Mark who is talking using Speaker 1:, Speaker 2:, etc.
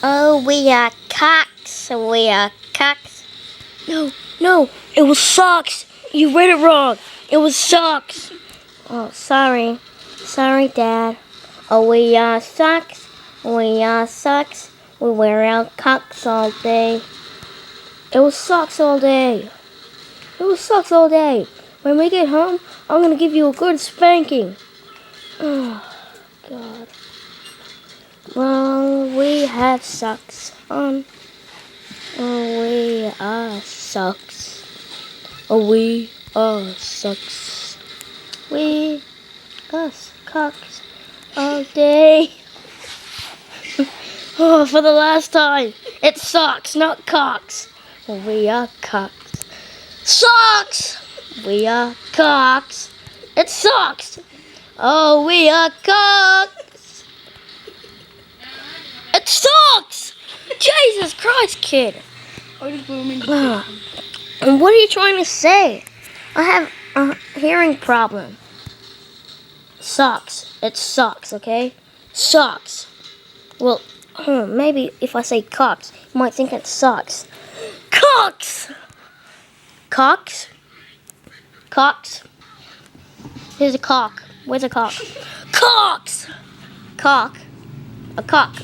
Speaker 1: Oh, we are cocks. We are cocks.
Speaker 2: No, it was socks. You read it wrong. It was socks.
Speaker 1: Oh, sorry. Sorry, Dad. Oh, we are socks. We are socks. We wear our cocks all day.
Speaker 2: It was socks all day. It was socks all day. When we get home, I'm gonna give you a good spanking. Oh, God.
Speaker 1: Well, we have socks on. Oh, we are socks.
Speaker 2: Oh, we are socks.
Speaker 1: We us cocks all day.
Speaker 2: Oh, for the last time. It's socks, not cocks.
Speaker 1: We are cocks.
Speaker 2: Socks!
Speaker 1: We are cocks.
Speaker 2: It's socks. Oh, we are cocks. It's socks! Jesus Christ, kid.
Speaker 1: And what are you trying to say? I have a hearing problem.
Speaker 2: Socks. It's socks, okay? Socks.
Speaker 1: Well, maybe if I say cocks, you might think it's socks.
Speaker 2: Cocks!
Speaker 1: Cocks? Cocks? Here's a cock. Where's a cock?
Speaker 2: Cocks!
Speaker 1: Cock. A cock.